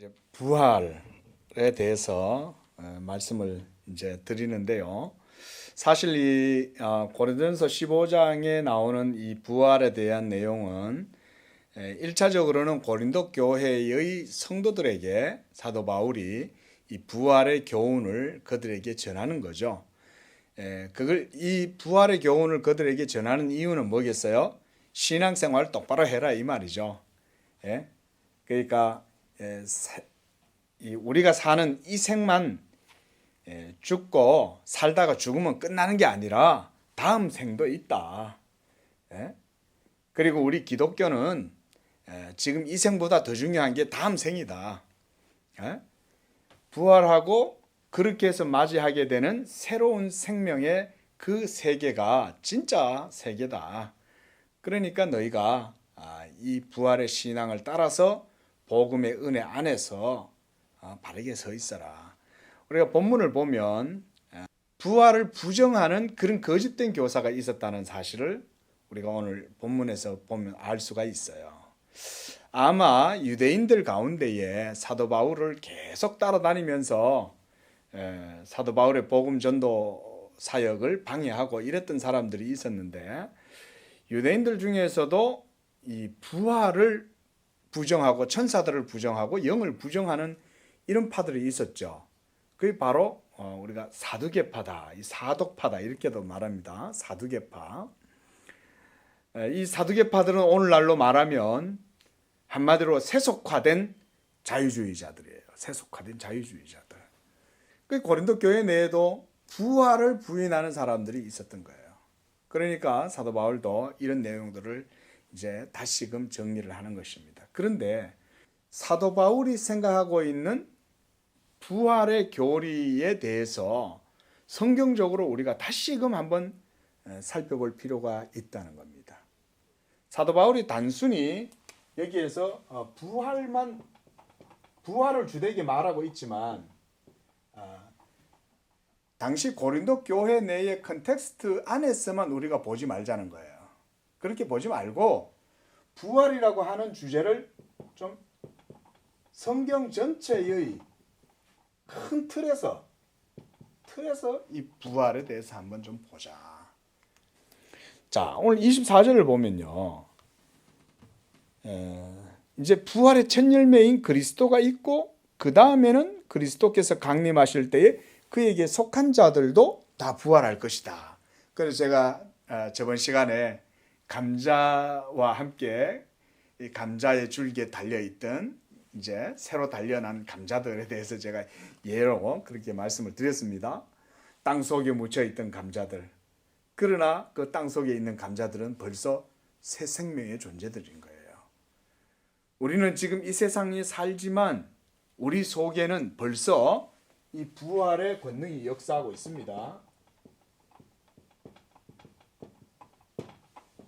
이제 부활에 대해서 말씀을 이제 드리는데요. 사실 이 고린도전서 15장에 나오는 이 부활에 대한 내용은 1차적으로는 고린도 교회의 성도들에게 사도 바울이 이 부활의 교훈을 그들에게 전하는 거죠. 이 부활의 교훈을 그들에게 전하는 이유는 뭐겠어요? 신앙생활 똑바로 해라 이 말이죠. 그러니까 우리가 사는 이 생만 죽고 살다가 죽으면 끝나는 게 아니라 다음 생도 있다. 그리고 우리 기독교는 지금 이 생보다 더 중요한 게 다음 생이다. 부활하고 그렇게 해서 맞이하게 되는 새로운 생명의 그 세계가 진짜 세계다. 그러니까 너희가 이 부활의 신앙을 따라서 복음의 은혜 안에서 바르게 서 있어라. 우리가 본문을 보면 부활을 부정하는 그런 거짓된 교사가 있었다는 사실을 우리가 오늘 본문에서 보면 알 수가 있어요. 아마 유대인들 가운데에 사도 바울을 계속 따라다니면서 사도 바울의 복음 전도 사역을 방해하고 이랬던 사람들이 있었는데, 유대인들 중에서도 이 부활을 부정하고 천사들을 부정하고 영을 부정하는 이런 파들이 있었죠. 그게 바로 우리가 사두개파다, 이 사독파다 이렇게도 말합니다. 사두개파. 이 사두개파들은 오늘날로 말하면 한마디로 세속화된 자유주의자들이에요. 세속화된 자유주의자들. 그 고린도 교회 내에도 부활을 부인하는 사람들이 있었던 거예요. 그러니까 사도 바울도 이런 내용들을 이제 다시금 정리를 하는 것입니다. 그런데 사도 바울이 생각하고 있는 부활의 교리에 대해서 성경적으로 우리가 다시금 한번 살펴볼 필요가 있다는 겁니다. 사도 바울이 단순히 여기에서 부활을 주되게 말하고 있지만 당시 고린도 교회 내의 컨텍스트 안에서만 우리가 보지 말자는 거예요. 그렇게 보지 말고 부활이라고 하는 주제를 좀 성경 전체의 큰 틀에서 이 부활에 대해서 한번 좀 보자. 자, 오늘 24절을 보면요. 이제 부활의 첫 열매인 그리스도가 있고 그 다음에는 그리스도께서 강림하실 때에 그에게 속한 자들도 다 부활할 것이다. 그래서 제가 저번 시간에 감자와 함께 이 감자의 줄기에 달려있던 이제 새로 단련한 감자들에 대해서 제가 예로 그렇게 말씀을 드렸습니다. 땅 속에 묻혀있던 감자들. 그러나 그 땅 속에 있는 감자들은 벌써 새 생명의 존재들인 거예요. 우리는 지금 이 세상에 살지만 우리 속에는 벌써 이 부활의 권능이 역사하고 있습니다.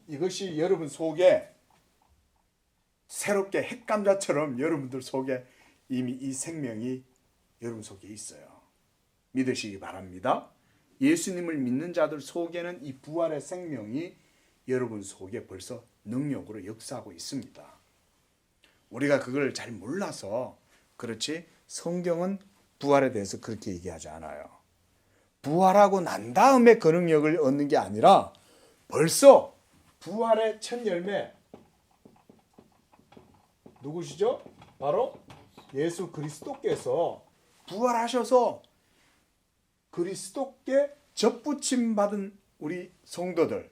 이것이 여러분 속에 새롭게 핵감자처럼 여러분들 속에 이미 이 생명이 여러분 속에 있어요. 믿으시기 바랍니다. 예수님을 믿는 자들 속에는 이 부활의 생명이 여러분 속에 벌써 능력으로 역사하고 있습니다. 우리가 그걸 잘 몰라서 그렇지, 성경은 부활에 대해서 그렇게 얘기하지 않아요. 부활하고 난 다음에 그 능력을 얻는 게 아니라 벌써 부활의 첫 열매 누구시죠? 바로 예수 그리스도께서 부활하셔서 그리스도께 접붙임 받은 우리 성도들,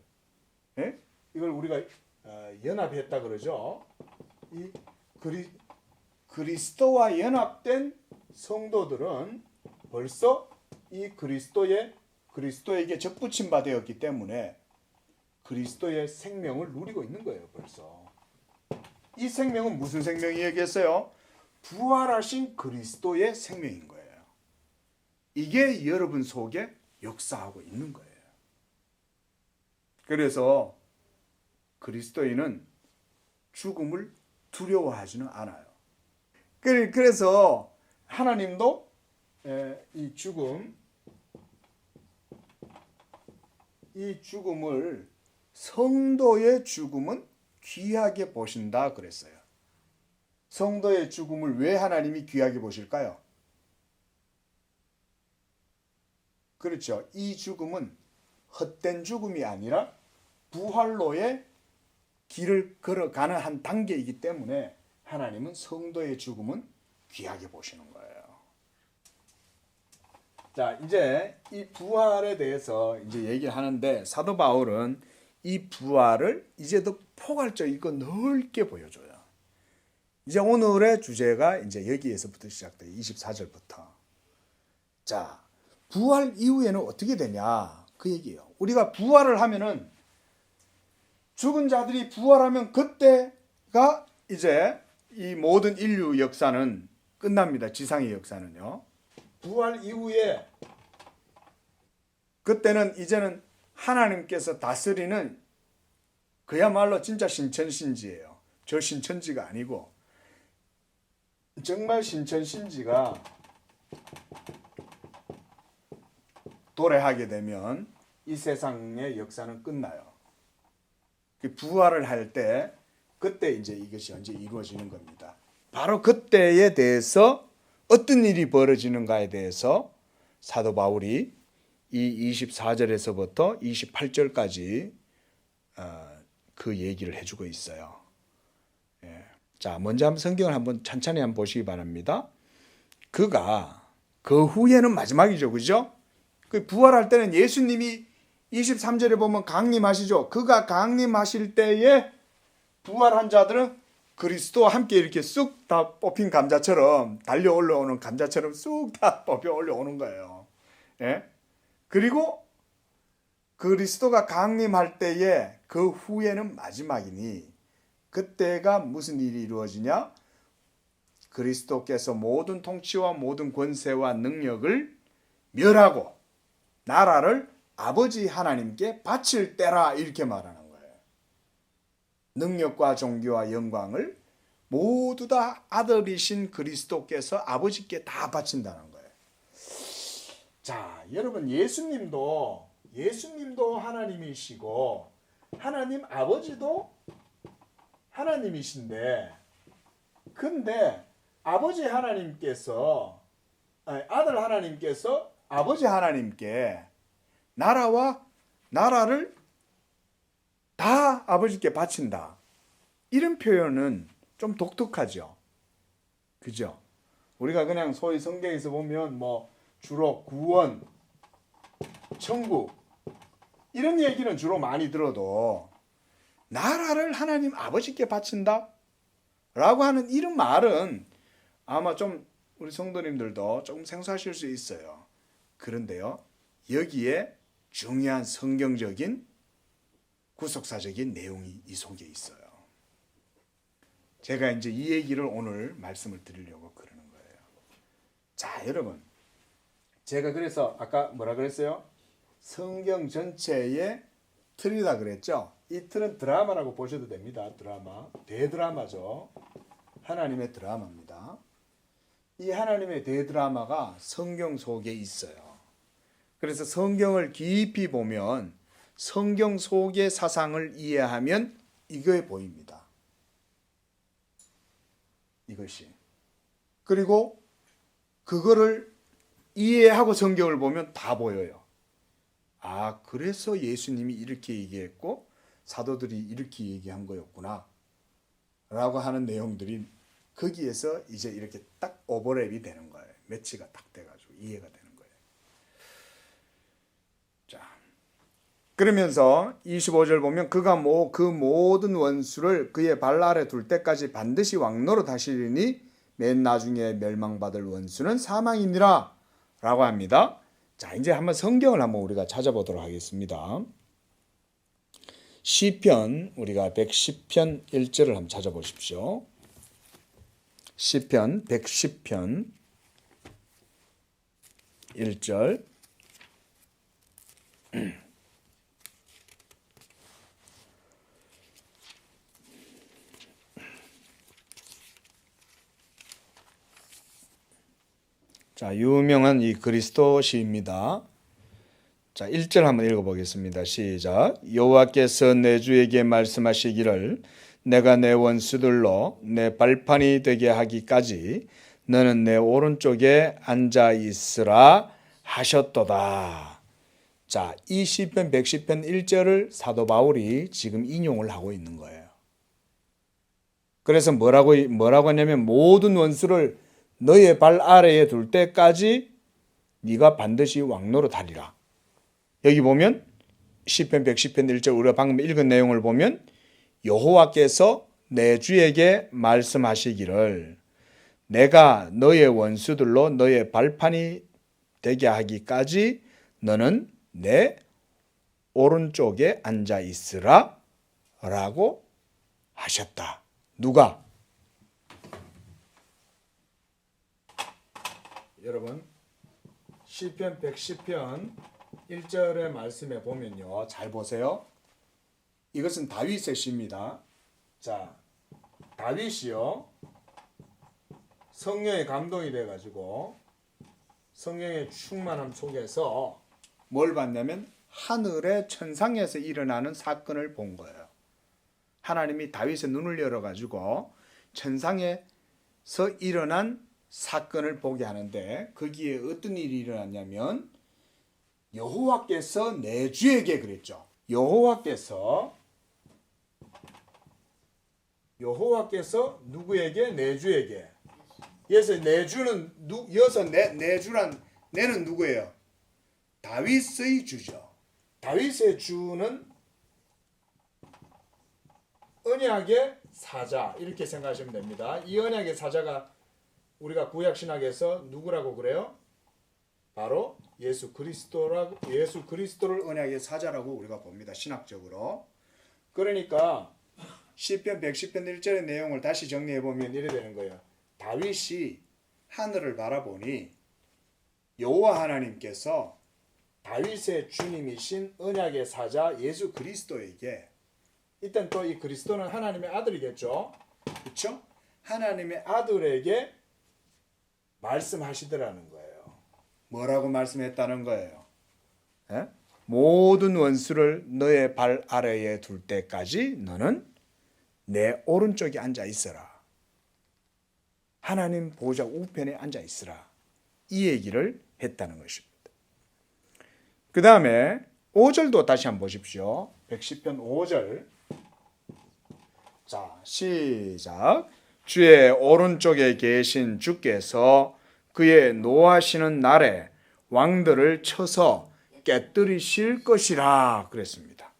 이걸 우리가 연합했다 그러죠. 이 그리스도와 연합된 성도들은 벌써 이 그리스도에게 접붙임 받았기 때문에 그리스도의 생명을 누리고 있는 거예요. 벌써 이 생명은 무슨 생명이겠어요? 부활하신 그리스도의 생명인 거예요. 이게 여러분 속에 역사하고 있는 거예요. 그래서 그리스도인은 죽음을 두려워하지는 않아요. 그래서 하나님도 이 죽음을, 성도의 죽음은 귀하게 보신다 그랬어요. 성도의 죽음을 왜 하나님이 귀하게 보실까요? 그렇죠. 이 죽음은 헛된 죽음이 아니라 부활로의 길을 걸어가는 한 단계이기 때문에 하나님은 성도의 죽음은 귀하게 보시는 거예요. 자, 이제 이 부활에 대해서 이제 얘기를 하는데 사도 바울은 이 부활을 이제 더 포괄적이고 넓게 보여줘요. 이제 오늘의 주제가 이제 여기에서부터 시작돼요. 24절부터. 자, 부활 이후에는 어떻게 되냐? 그 얘기예요. 우리가 부활을 하면은 죽은 자들이 부활하면 그때가 이제 이 모든 인류 역사는 끝납니다. 지상의 역사는요. 부활 이후에 그때는 이제는 하나님께서 다스리는 그야말로 진짜 신천신지예요. 저 신천지가 아니고 정말 신천신지가 도래하게 되면 이 세상의 역사는 끝나요. 부활을 할 때 그때 이제 이것이 언제 이루어지는 겁니다. 바로 그때에 대해서 어떤 일이 벌어지는가에 대해서 사도 바울이 이 24절에서부터 28절까지 그 얘기를 해주고 있어요. 예. 자, 먼저 한번 성경을 한번 천천히 한번 보시기 바랍니다. 그가 그 후에는 마지막이죠, 그죠? 그 부활할 때는 예수님이 23절에 보면 강림하시죠. 그가 강림하실 때에 부활한 자들은 그리스도와 함께 이렇게 쑥 다 뽑힌 감자처럼 달려 올라오는 감자처럼 쑥 다 뽑혀 올라오는 거예요. 예? 그리고 그리스도가 강림할 때에 그 후에는 마지막이니 그때가 무슨 일이 이루어지냐? 그리스도께서 모든 통치와 모든 권세와 능력을 멸하고 나라를 아버지 하나님께 바칠 때라 이렇게 말하는 거예요. 능력과 존귀와 영광을 모두 다 아들이신 그리스도께서 아버지께 다 바친다는 거예요. 자, 여러분 예수님도 하나님이시고 하나님 아버지도 하나님이신데 근데 아버지 하나님께서 아들 하나님께서 아버지 하나님께 나라를 다 아버지께 바친다. 이런 표현은 좀 독특하죠. 그죠? 우리가 그냥 소위 성경에서 보면 뭐 주로 구원, 천국 이런 얘기는 주로 많이 들어도 나라를 하나님 아버지께 바친다? 라고 하는 이런 말은 아마 좀 우리 성도님들도 조금 생소하실 수 있어요. 그런데요, 여기에 중요한 성경적인 구속사적인 내용이 이 속에 있어요. 제가 이제 이 얘기를 오늘 말씀을 드리려고 그러는 거예요. 자, 여러분. 제가 그래서 아까 뭐라 그랬어요? 성경 전체의 틀이다 그랬죠? 이 틀은 드라마라고 보셔도 됩니다. 드라마. 대드라마죠. 하나님의 드라마입니다. 이 하나님의 대드라마가 성경 속에 있어요. 그래서 성경을 깊이 보면 성경 속의 사상을 이해하면 이거에 보입니다. 이것이. 그리고 그거를 이해하고 성경을 보면 다 보여요. 아, 그래서 예수님이 이렇게 얘기했고 사도들이 이렇게 얘기한 거였구나 라고 하는 내용들이 거기에서 이제 이렇게 딱 오버랩이 되는 거예요. 매치가 딱 돼가지고 이해가 되는 거예요. 자, 그러면서 25절 보면 그가 그 모든 원수를 그의 발 아래 둘 때까지 반드시 왕노로 다시리니 맨 나중에 멸망받을 원수는 사망이니라 라고 합니다. 자, 이제 한번 성경을 한번 우리가 찾아보도록 하겠습니다. 시편 우리가 110편 1절을 한번 찾아보십시오. 시편 110편 1절 자, 유명한 이 그리스도 시입니다. 자, 1절 한번 읽어보겠습니다. 시작. 여호와께서 내 주에게 말씀하시기를 내가 내 원수들로 내 발판이 되게 하기까지 너는 내 오른쪽에 앉아 있으라 하셨도다. 자, 이 시편 110편 1절을 사도 바울이 지금 인용을 하고 있는 거예요. 그래서 뭐라고 하냐면 모든 원수를 너의 발 아래에 둘 때까지 네가 반드시 왕노릇하리라. 여기 보면 시편 110편 1절 우리가 방금 읽은 내용을 보면 여호와께서 내 주에게 말씀하시기를 내가 너의 원수들로 너의 발판이 되게 하기까지 너는 내 오른쪽에 앉아 있으라 라고 하셨다. 누가? 여러분 시편 110편 1절의 말씀에 보면요. 잘 보세요. 이것은 다윗의 시입니다. 자, 다윗이요. 성령의 감동이 돼가지고 성령의 충만함 속에서 뭘 봤냐면 하늘의 천상에서 일어나는 사건을 본 거예요. 하나님이 다윗의 눈을 열어가지고 천상에서 일어난 사건을 보게 하는데 거기에 어떤 일이 일어났냐면 여호와께서 내 주에게 그랬죠. 여호와께서 누구에게? 내 주에게. 그래서 내 주는 여기서 내 주란 내는 누구예요? 다윗의 주죠. 다윗의 주는 언약의 사자 이렇게 생각하시면 됩니다. 이 언약의 사자가 우리가 구약 신학에서 누구라고 그래요? 바로 예수 그리스도를 언약의 사자라고 우리가 봅니다. 신학적으로. 그러니까 시편 110편 1절의 내용을 다시 정리해 보면 이래 되는 거예요. 다윗이 하늘을 바라보니 여호와 하나님께서 다윗의 주님이신 언약의 사자 예수 그리스도에게 일단 또 이 그리스도는 하나님의 아들이겠죠. 그렇죠? 하나님의 아들에게 말씀하시더라는 거예요. 뭐라고 말씀했다는 거예요? 에? 모든 원수를 너의 발 아래에 둘 때까지 너는 내 오른쪽에 앉아 있어라. 하나님 보좌 우편에 앉아 있으라. 이 얘기를 했다는 것입니다. 그 다음에 5절도 다시 한번 보십시오. 110편 5절. 자, 시작. 주의 오른쪽에 계신 주께서 그의 노하시는 날에 왕들을 쳐서 깨뜨리실 것이라 그랬습니다.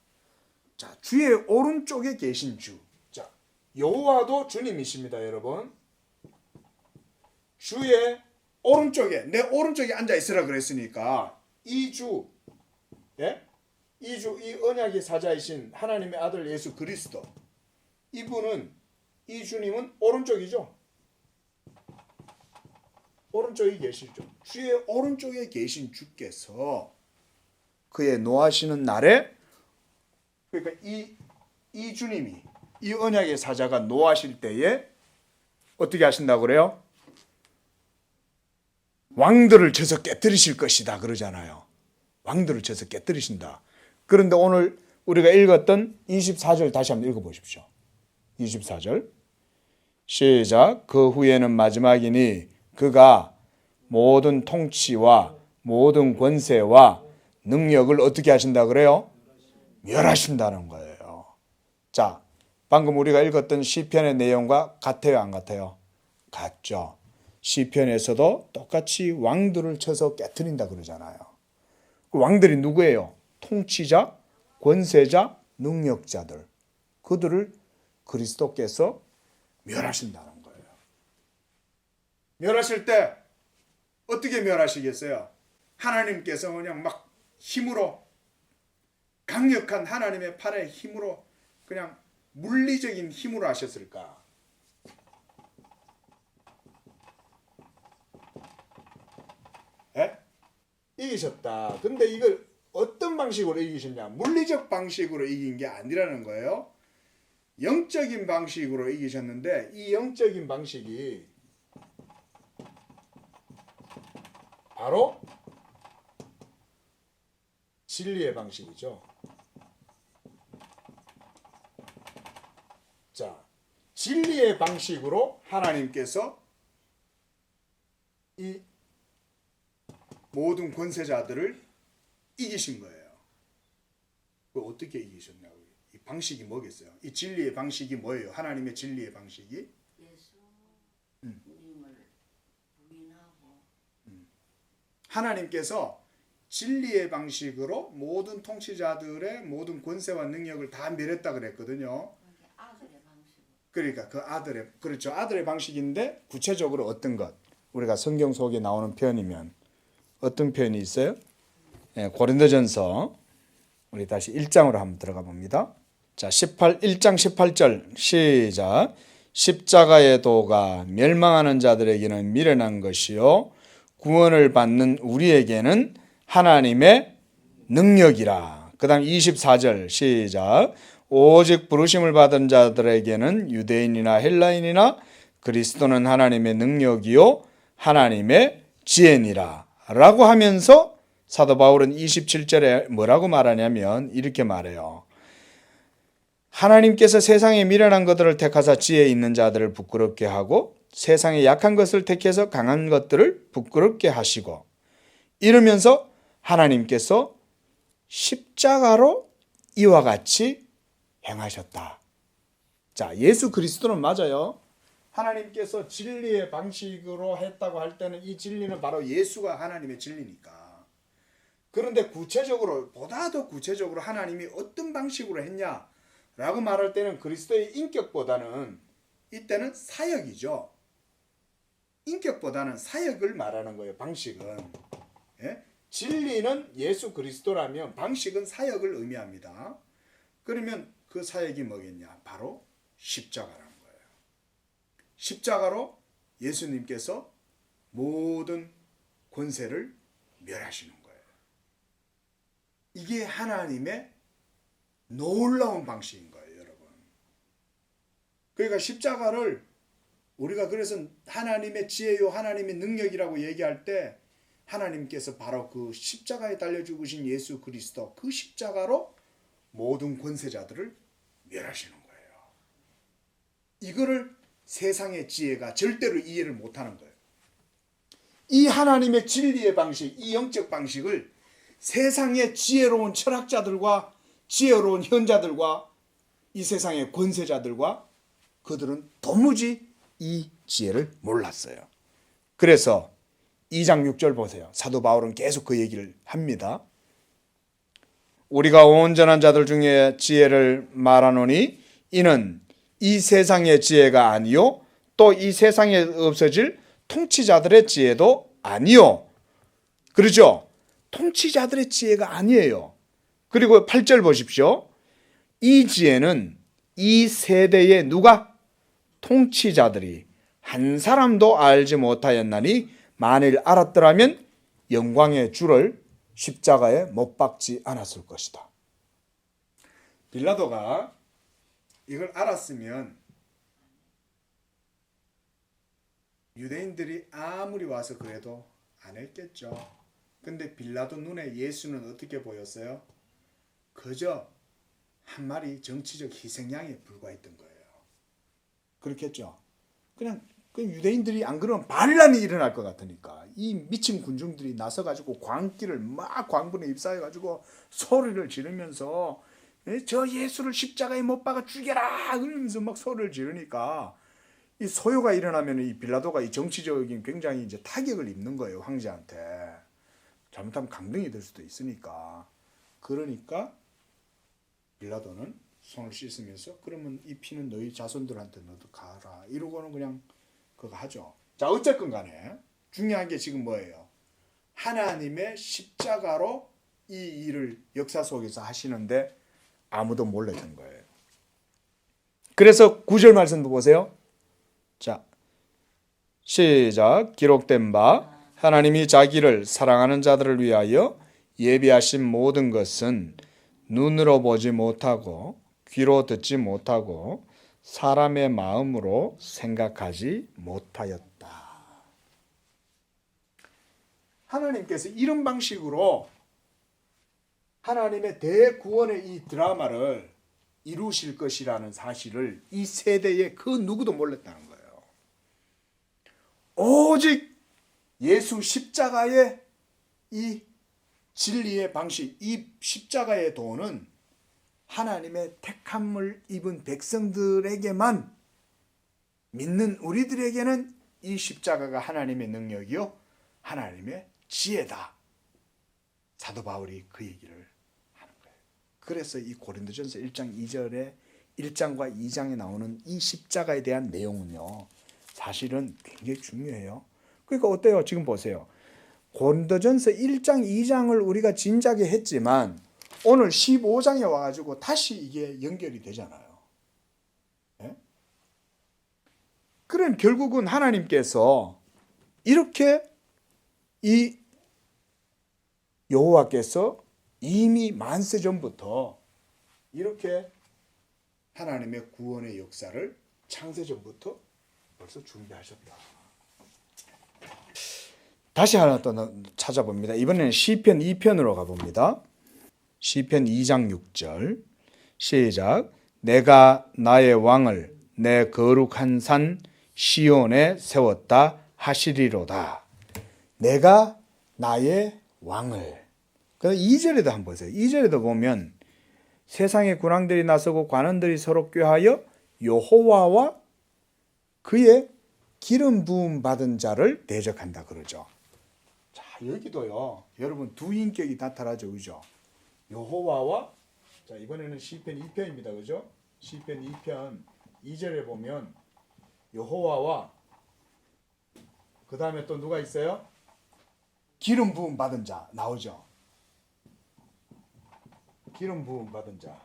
자, 주의 오른쪽에 계신 주. 자, 여호와도 주님이십니다, 여러분. 주의 오른쪽에 내 오른쪽에 앉아 있으라 그랬으니까 이 주, 예? 이 언약의 사자이신 하나님의 아들 예수 그리스도. 이분은 이 주님은 오른쪽이죠. 오른쪽에 계시죠. 주의 오른쪽에 계신 주께서 그의 노하시는 날에 그러니까 이 주님이 이 언약의 사자가 노하실 때에 어떻게 하신다고 그래요? 왕들을 쳐서 깨뜨리실 것이다 그러잖아요. 왕들을 쳐서 깨뜨리신다. 그런데 오늘 우리가 읽었던 24절 다시 한번 읽어보십시오. 24절 시작. 그 후에는 마지막이니 그가 모든 통치와 모든 권세와 능력을 어떻게 하신다 그래요? 멸하신다는 거예요. 자, 방금 우리가 읽었던 시편의 내용과 같아요, 안 같아요? 같죠. 시편에서도 똑같이 왕들을 쳐서 깨트린다 그러잖아요. 그 왕들이 누구예요? 통치자, 권세자, 능력자들. 그들을 그리스도께서 멸하신다는 거예요. 멸하실 때 어떻게 멸하시겠어요? 하나님께서 그냥 막 힘으로 강력한 하나님의 팔의 힘으로 그냥 물리적인 힘으로 하셨을까? 에? 이기셨다. 근데 이걸 어떤 방식으로 이기셨냐? 물리적 방식으로 이긴 게 아니라는 거예요. 영적인 방식으로 이기셨는데 이 영적인 방식이 바로 진리의 방식이죠. 자, 진리의 방식으로 하나님께서 이 모든 권세자들을 이기신 거예요. 그 어떻게 이기셨냐고. 이 방식이 뭐겠어요? 이 진리의 방식이 뭐예요? 하나님의 진리의 방식이 예수님을 부인하고 하나님께서 진리의 방식으로 모든 통치자들의 모든 권세와 능력을 다 멸했다 그랬거든요. 그게 아들의 방식으로 그러니까 그 아들의 그렇죠. 아들의 방식인데 구체적으로 어떤 것? 우리가 성경 속에 나오는 표현이면 어떤 표현이 있어요? 예, 고린도전서 우리 다시 1장으로 한번 들어가 봅니다. 자, 1장 18절 시작. 십자가의 도가 멸망하는 자들에게는 미련한 것이요 구원을 받는 우리에게는 하나님의 능력이라. 그다음 24절 시작. 오직 부르심을 받은 자들에게는 유대인이나 헬라인이나 그리스도는 하나님의 능력이요 하나님의 지혜니라 라고 하면서 사도 바울은 27절에 뭐라고 말하냐면 이렇게 말해요. 하나님께서 세상에 미련한 것들을 택하사 지혜 있는 자들을 부끄럽게 하고 세상에 약한 것을 택해서 강한 것들을 부끄럽게 하시고 이러면서 하나님께서 십자가로 이와 같이 행하셨다. 자, 예수 그리스도는 맞아요. 하나님께서 진리의 방식으로 했다고 할 때는 이 진리는 바로 예수가 하나님의 진리니까. 그런데 구체적으로 보다 더 구체적으로 하나님이 어떤 방식으로 했냐라고 말할 때는 그리스도의 인격보다는 이때는 사역이죠. 인격보다는 사역을 말하는 거예요. 방식은. 예? 진리는 예수 그리스도라면 방식은 사역을 의미합니다. 그러면 그 사역이 뭐겠냐? 바로 십자가라는 거예요. 십자가로 예수님께서 모든 권세를 멸하시는 거예요. 이게 하나님의 놀라운 방식인 거예요, 여러분. 그러니까 십자가를 우리가 그래서 하나님의 지혜요, 하나님의 능력이라고 얘기할 때 하나님께서 바로 그 십자가에 달려 죽으신 예수 그리스도 그 십자가로 모든 권세자들을 멸하시는 거예요. 이거를 세상의 지혜가 절대로 이해를 못하는 거예요. 이 하나님의 진리의 방식, 이 영적 방식을 세상의 지혜로운 철학자들과 지혜로운 현자들과 이 세상의 권세자들과 그들은 도무지 이 지혜를 몰랐어요. 그래서 2장 6절 보세요. 사도 바울은 계속 그 얘기를 합니다. 우리가 온전한 자들 중에 지혜를 말하노니 이는 이 세상의 지혜가 아니요 또 이 세상에 없어질 통치자들의 지혜도 아니요. 그렇죠? 통치자들의 지혜가 아니에요. 그리고 8절 보십시오. 이 지혜는 이 세대의 누가? 통치자들이 한 사람도 알지 못하였나니 만일 알았더라면 영광의 주를 십자가에 못 박지 않았을 것이다. 빌라도가 이걸 알았으면 유대인들이 아무리 와서 그래도 안 했겠죠. 근데 빌라도 눈에 예수는 어떻게 보였어요? 그저 한 마리 정치적 희생양에 불과했던 거예요. 그렇겠죠. 그냥 유대인들이 안 그러면 반란이 일어날 것 같으니까 이 미친 군중들이 나서가지고 광기를 막 광분에 입사해가지고 소리를 지르면서 저 예수를 십자가에 못 박아 죽여라 그러면서 막 소리를 지르니까 이 소요가 일어나면 이 빌라도가 이 정치적인 굉장히 이제 타격을 입는 거예요. 황제한테. 잘못하면 강등이 될 수도 있으니까. 그러니까 빌라도는 손을 씻으면서 그러면 이 피는 너희 자손들한테 너도 가라 이러고는 그냥 그거 하죠. 자, 어쨌건 간에 중요한 게 지금 뭐예요? 하나님의 십자가로 이 일을 역사 속에서 하시는데 아무도 몰랐던 거예요. 그래서 9절 말씀도 보세요. 자, 시작. 기록된 바 하나님이 자기를 사랑하는 자들을 위하여 예비하신 모든 것은 눈으로 보지 못하고 귀로 듣지 못하고 사람의 마음으로 생각하지 못하였다. 하나님께서 이런 방식으로 하나님의 대구원의 이 드라마를 이루실 것이라는 사실을 이 세대에 그 누구도 몰랐다는 거예요. 오직 예수 십자가의 이 진리의 방식, 이 십자가의 도는 하나님의 택함을 입은 백성들에게만, 믿는 우리들에게는 이 십자가가 하나님의 능력이요 하나님의 지혜다. 사도 바울이 그 얘기를 하는 거예요. 그래서 이 고린도전서 1장 2절에 1장과 2장에 나오는 이 십자가에 대한 내용은요, 사실은 굉장히 중요해요. 그러니까 어때요? 지금 보세요. 고린도전서 1장, 2장을 우리가 진작에 했지만 오늘 15장에 와가지고 다시 이게 연결이 되잖아요. 네? 그럼 결국은 하나님께서 이렇게 이 여호와께서 이미 만세 전부터 이렇게 하나님의 구원의 역사를 창세 전부터 벌써 준비하셨다. 다시 하나 또 찾아봅니다. 이번에는 시편 2편으로 가봅니다. 시편 2장 6절 시작. 내가 나의 왕을 내 거룩한 산 시온에 세웠다 하시리로다. 내가 나의 왕을. 그래서 2절에도 한번 보세요. 2절에도 보면 세상의 군왕들이 나서고 관원들이 서로 꾀하여 여호와와 그의 기름 부음 받은 자를 대적한다 그러죠. 자, 여기도요. 여러분 두 인격이 나타나죠. 그죠? 여호와와, 자, 이번에는 시편 2편입니다. 그죠? 시편 2편 2절에 보면 여호와와 그 다음에 또 누가 있어요? 기름 부음 받은 자 나오죠. 기름 부음 받은 자.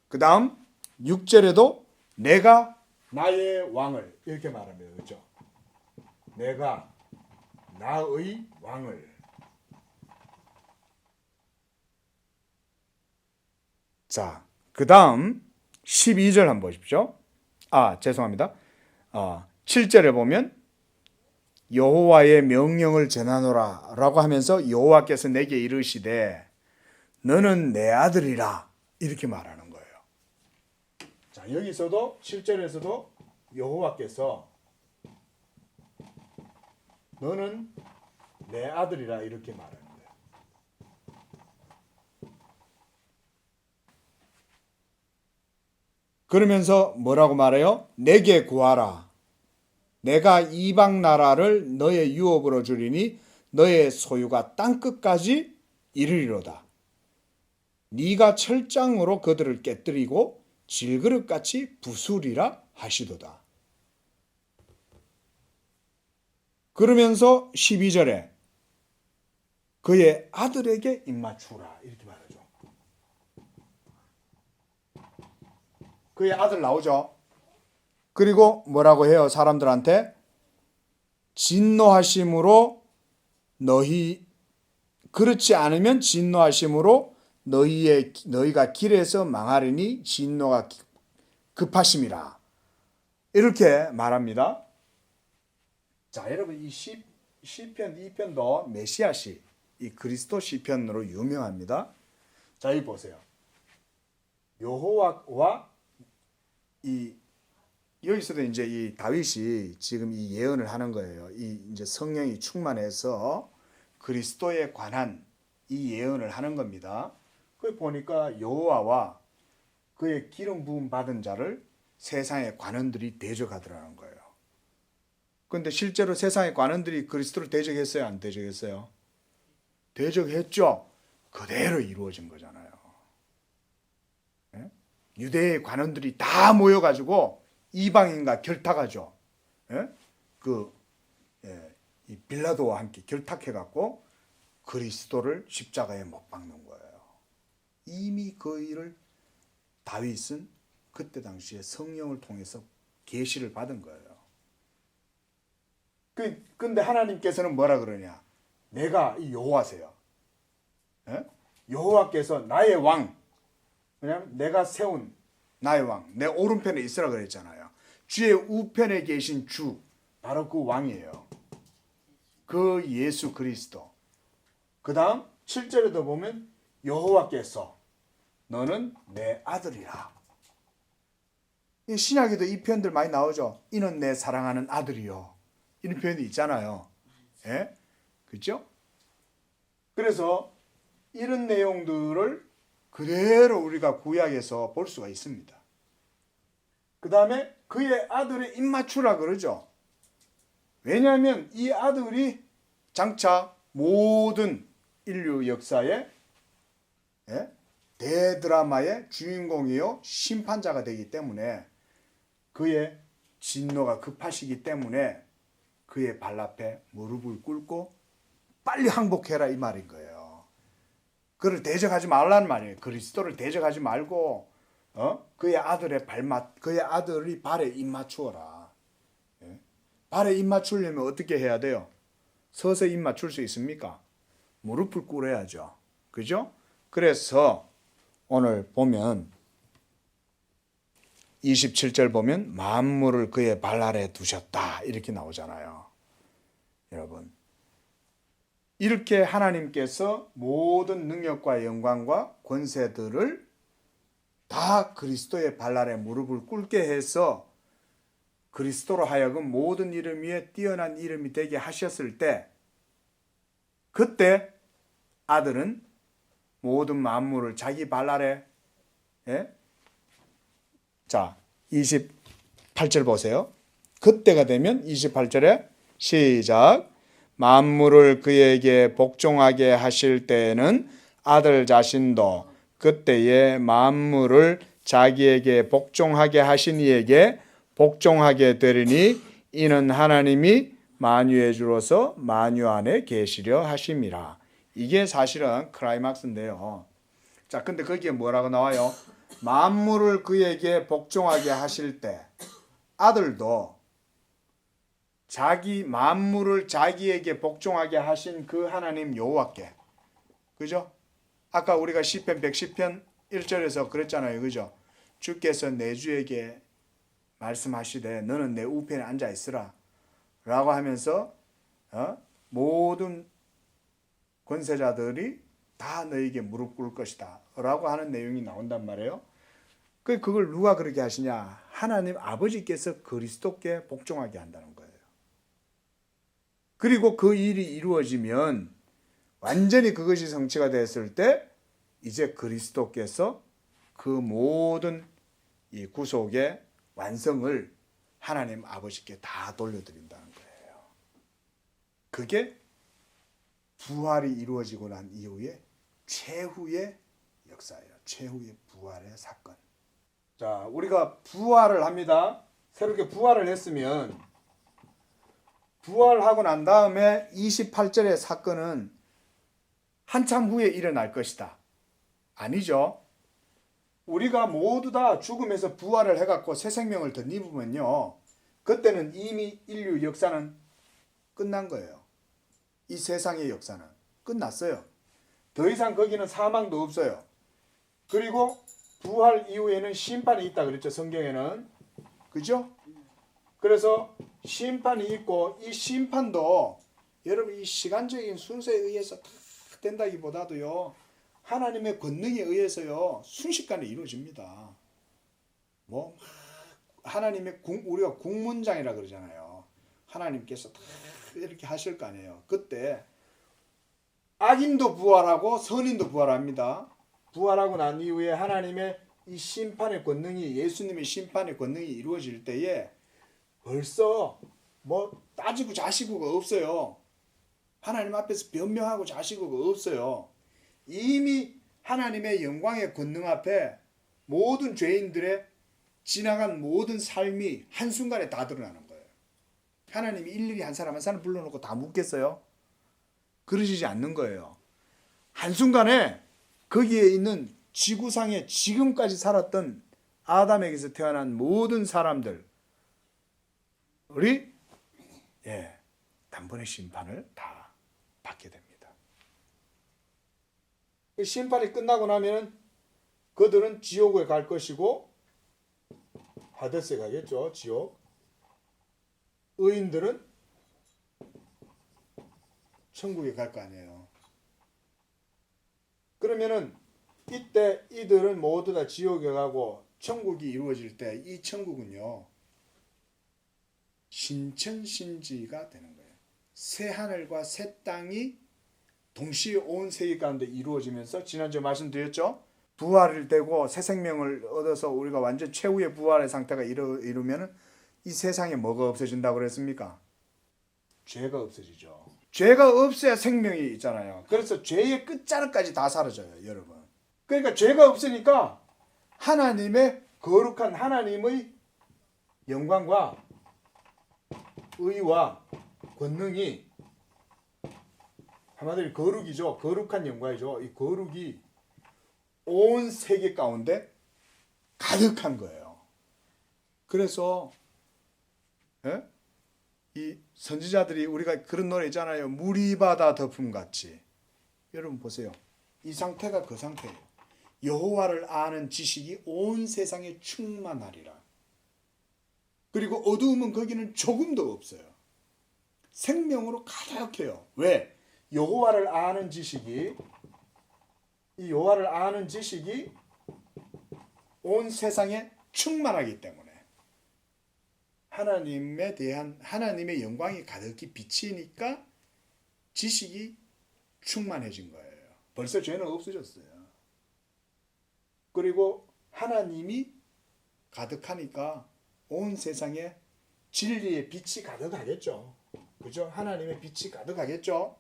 그 다음 6절에도 내가 나의 왕을 이렇게 말합니다. 그렇죠? 내가 나의 왕을. 자, 그 다음 12절 한번 보십시오. 죄송합니다. 7절에 보면 여호와의 명령을 전하노라 라고 하면서 여호와께서 내게 이르시되 너는 내 아들이라 이렇게 말하는 거예요. 자, 여기서도 7절에서도 여호와께서 너는 내 아들이라 이렇게 말하는 거예요. 그러면서 뭐라고 말해요? 내게 구하라. 내가 이방 나라를 너의 유업으로 주리니 너의 소유가 땅끝까지 이르리로다. 네가 철장으로 그들을 깨뜨리고 질그릇같이 부수리라 하시도다. 그러면서 12절에 그의 아들에게 입맞추라 이렇게 말하죠. 그의 아들 나오죠. 그리고 뭐라고 해요? 사람들한테 진노하심으로 너희, 그렇지 않으면 진노하심으로 너희가 길에서 망하리니 진노가 급하심이라 이렇게 말합니다. 자, 여러분 이 시편 2편도 메시아시, 이 그리스도 시편으로 유명합니다. 자, 여기 보세요. 여호와와 여기서도 이제 이 다윗이 지금 이 예언을 하는 거예요. 이 이제 성령이 충만해서 그리스도에 관한 이 예언을 하는 겁니다. 그 보니까 여호와와 그의 기름 부음 받은 자를 세상의 관원들이 대적하더라는 거예요. 그런데 실제로 세상의 관원들이 그리스도를 대적했어요? 안 대적했어요? 대적했죠. 그대로 이루어진 거잖아요. 유대의 관원들이 다 모여가지고 이방인과 결탁하죠. 이 빌라도와 함께 결탁해갖고 그리스도를 십자가에 못 박는 거예요. 이미 그 일을 다윗은 그때 당시에 성령을 통해서 계시를 받은 거예요. 근데 하나님께서는 뭐라 그러냐? 내가 이 여호와세요. 여호와께서 나의 왕, 왜냐하면 내가 세운 나의 왕, 내 오른편에 있으라 그랬잖아요. 주의 우편에 계신 주, 바로 그 왕이에요. 그 예수 그리스도. 그 다음 7절에도 보면 여호와께서 너는 내 아들이라. 이 신약에도 이 표현들 많이 나오죠. 이는 내 사랑하는 아들이요. 이런 표현이 있잖아요. 예? 그렇죠? 그래서 이런 내용들을 그대로 우리가 구약에서 볼 수가 있습니다. 그 다음에 그의 아들의 입맞추라 그러죠. 왜냐하면 이 아들이 장차 모든 인류 역사의 대드라마의 주인공이요 심판자가 되기 때문에 그의 진노가 급하시기 때문에 그의 발 앞에 무릎을 꿇고 빨리 항복해라 이 말인 거예요. 그를 대적하지 말라는 말이에요. 그리스도를 대적하지 말고 그의 아들의 그의 아들이 발에 입 맞추어라. 발에 입 맞추려면 어떻게 해야 돼요? 서서 입 맞출 수 있습니까? 무릎을 꿇어야죠. 그죠? 그래서 오늘 보면 27절 보면 만물을 그의 발 아래 두셨다 이렇게 나오잖아요. 여러분 이렇게 하나님께서 모든 능력과 영광과 권세들을 다 그리스도의 발 아래 무릎을 꿇게 해서 그리스도로 하여금 모든 이름 위에 뛰어난 이름이 되게 하셨을 때 그때 아들은 모든 만물을 자기 발 아래 자 28절 보세요. 그때가 되면 28절에 시작 만물을 그에게 복종하게 하실 때에는 아들 자신도 그때에 만물을 자기에게 복종하게 하신 이에게 복종하게 되리니 이는 하나님이 만유의 주로서 만유 안에 계시려 하심이라. 이게 사실은 클라이막스인데요. 자, 근데 거기에 뭐라고 나와요? 만물을 그에게 복종하게 하실 때 아들도 자기 만물을 자기에게 복종하게 하신 그 하나님 여호와께, 그죠? 아까 우리가 시편 110편 1절에서 그랬잖아요, 그죠? 주께서 내 주에게 말씀하시되 너는 내 우편에 앉아 있으라 라고 하면서 모든 권세자들이 다 너에게 무릎 꿇을 것이다 라고 하는 내용이 나온단 말이에요. 그걸 누가 그렇게 하시냐? 하나님 아버지께서 그리스도께 복종하게 한다는 거예요. 그리고 그 일이 이루어지면 완전히 그것이 성취가 됐을 때 이제 그리스도께서 그 모든 이 구속의 완성을 하나님 아버지께 다 돌려드린다는 거예요. 그게 부활이 이루어지고 난 이후에 최후의 역사예요. 최후의 부활의 사건. 자, 우리가 부활을 합니다. 새롭게 부활을 했으면 부활하고 난 다음에 28절의 사건은 한참 후에 일어날 것이다. 아니죠. 우리가 모두 다 죽음에서 부활을 해갖고 새 생명을 덧입으면요. 그때는 이미 인류 역사는 끝난 거예요. 이 세상의 역사는 끝났어요. 더 이상 거기는 사망도 없어요. 그리고 부활 이후에는 심판이 있다 그랬죠. 성경에는. 그죠? 그래서 심판이 있고 이 심판도 여러분 이 시간적인 순서에 의해서 다 된다기보다도요. 하나님의 권능에 의해서요. 순식간에 이루어집니다. 뭐 하나님의 우리가 국문장이라 그러잖아요. 하나님께서 다 이렇게 하실 거 아니에요. 그때 악인도 부활하고 선인도 부활합니다. 부활하고 난 이후에 하나님의 이 심판의 권능이 예수님의 심판의 권능이 이루어질 때에 벌써 뭐 따지고 자시고가 없어요. 하나님 앞에서 변명하고 자시고가 없어요. 이미 하나님의 영광의 권능 앞에 모든 죄인들의 지나간 모든 삶이 한순간에 다 드러나는 거예요. 하나님이 일일이 한 사람 한 사람 불러놓고 다 묻겠어요? 그러시지 않는 거예요. 한순간에 거기에 있는 지구상에 지금까지 살았던 아담에게서 태어난 모든 사람들이 단번에 심판을 다 받게 됩니다. 심판이 끝나고 나면 그들은 지옥에 갈 것이고 하데스에 가겠죠. 지옥. 의인들은 천국에 갈 거 아니에요. 그러면은 이때 이들은 모두 다 지옥에 가고 천국이 이루어질 때 이 천국은요 신천신지가 되는 거예요. 새 하늘과 새 땅이 동시에 온 세계 가운데 이루어지면서 지난주에 말씀드렸죠. 부활을 되고 새 생명을 얻어서 우리가 완전 최후의 부활의 상태가 이루면은 이 세상에 뭐가 없어진다고 그랬습니까? 죄가 없어지죠. 죄가 없어야 생명이 있잖아요. 그래서 죄의 끝자락까지 다 사라져요, 여러분. 그러니까 죄가 없으니까 하나님의 거룩한 하나님의 영광과 의와 권능이 한마디로 거룩이죠. 거룩한 영광이죠. 이 거룩이 온 세계 가운데 가득한 거예요. 그래서 이 선지자들이 우리가 그런 노래 있잖아요. 물이 바다 덮음 같이. 여러분 보세요. 이 상태가 그 상태예요. 여호와를 아는 지식이 온 세상에 충만하리라. 그리고 어두움은 거기는 조금도 없어요. 생명으로 가득해요. 왜? 여호와를 아는 지식이 이 여호와를 아는 지식이 온 세상에 충만하기 때문에 하나님에 대한 하나님의 영광이 가득히 비치니까 지식이 충만해진 거예요. 벌써 죄는 없어졌어요. 그리고 하나님이 가득하니까 온 세상에 진리의 빛이 가득하겠죠. 그죠? 하나님의 빛이 가득하겠죠.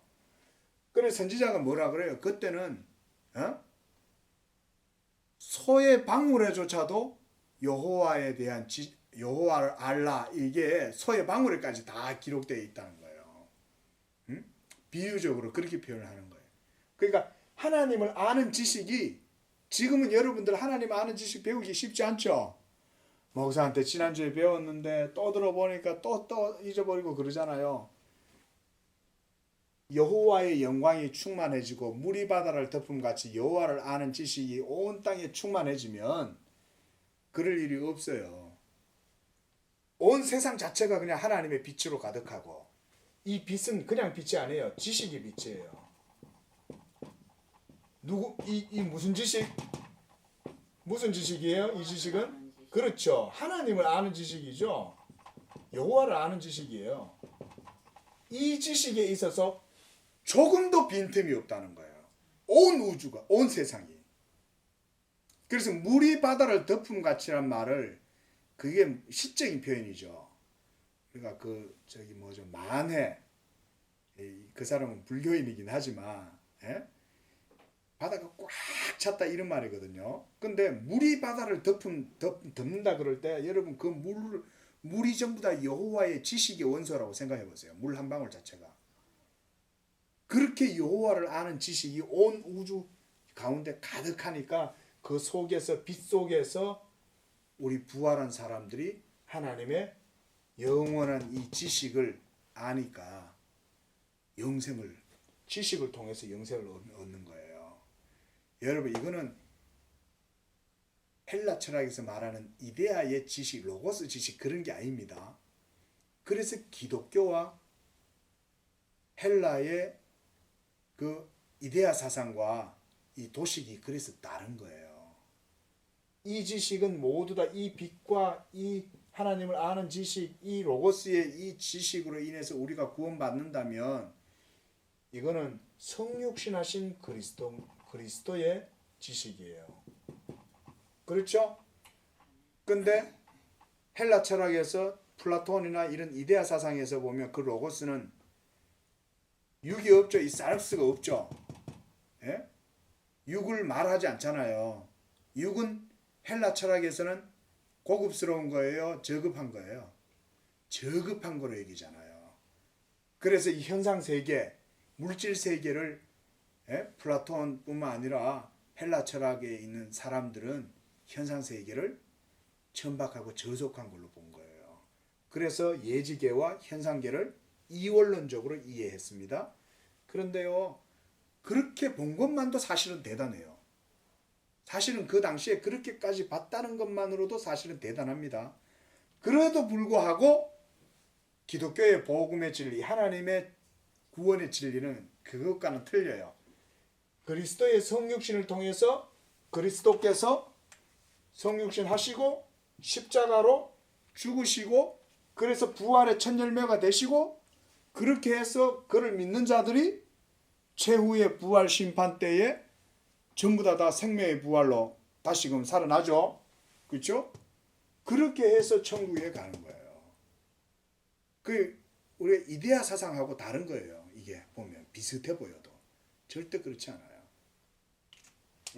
그래서 선지자가 뭐라 그래요? 그때는 소의 방울에조차도 여호와에 대한 여호와를 알라 이게 소의 방울에까지 다 기록되어 있다는 거예요. 비유적으로 그렇게 표현을 하는 거예요. 그러니까 하나님을 아는 지식이 지금은 여러분들 하나님 아는 지식 배우기 쉽지 않죠. 목사한테 지난주에 배웠는데 또 들어보니까 또 잊어버리고 그러잖아요. 여호와의 영광이 충만해지고 물이 바다를 덮음같이 여호와를 아는 지식이 온 땅에 충만해지면 그럴 일이 없어요. 온 세상 자체가 그냥 하나님의 빛으로 가득하고 이 빛은 그냥 빛이 아니에요. 지식의 빛이에요. 이 무슨 지식? 무슨 지식이에요? 이 지식은? 그렇죠. 하나님을 아는 지식이죠. 여호와를 아는 지식이에요. 이 지식에 있어서 조금도 빈틈이 없다는 거예요. 온 우주가, 온 세상이. 그래서 물이 바다를 덮음같이란 말을 그게 시적인 표현이죠. 그러니까 만해. 그 사람은 불교인이긴 하지만 바다가 꽉 찼다 이런 말이거든요. 근데 물이 바다를 덮는다 그럴 때 여러분 그 물이 전부 다 여호와의 지식의 원소라고 생각해 보세요. 물 한 방울 자체가. 그렇게 여호와를 아는 지식이 온 우주 가운데 가득하니까 그 속에서 빛 속에서 우리 부활한 사람들이 하나님의 영원한 이 지식을 아니까 지식을 통해서 영생을 얻는 거예요. 여러분 이거는 헬라 철학에서 말하는 이데아의 지식, 로고스 지식 그런 게 아닙니다. 그래서 기독교와 헬라의 그 이데아 사상과 이 도식이 그래서 다른 거예요. 이 지식은 모두 다 이 빛과 이 하나님을 아는 지식, 이 로고스의 이 지식으로 인해서 우리가 구원받는다면 이거는 성육신하신 그리스도의 지식이에요. 그렇죠? 근데 헬라 철학에서 플라톤이나 이런 이데아 사상에서 보면 그 로고스는 육이 없죠. 이 사르스가 없죠. 예? 육을 말하지 않잖아요. 육은 헬라 철학에서는 고급스러운 거예요? 저급한 거예요? 저급한 거로 얘기잖아요. 그래서 이 현상 세계, 물질 세계를 플라톤뿐만 아니라 헬라 철학에 있는 사람들은 현상 세계를 천박하고 저속한 걸로 본 거예요. 그래서 예지계와 현상계를 이원론적으로 이해했습니다. 그런데요, 그렇게 본 것만도 사실은 대단해요. 사실은 그 당시에 그렇게까지 봤다는 것만으로도 사실은 대단합니다. 그래도 불구하고 기독교의 복음의 진리, 하나님의 구원의 진리는 그것과는 틀려요. 그리스도의 성육신을 통해서 그리스도께서 성육신 하시고 십자가로 죽으시고 그래서 부활의 첫 열매가 되시고 그렇게 해서 그를 믿는 자들이 최후의 부활 심판 때에 전부 다 생명의 부활로 다시금 살아나죠. 그렇죠? 그렇게 해서 천국에 가는 거예요. 그 우리 이데아 사상하고 다른 거예요. 이게 보면 비슷해 보여도 절대 그렇지 않아요.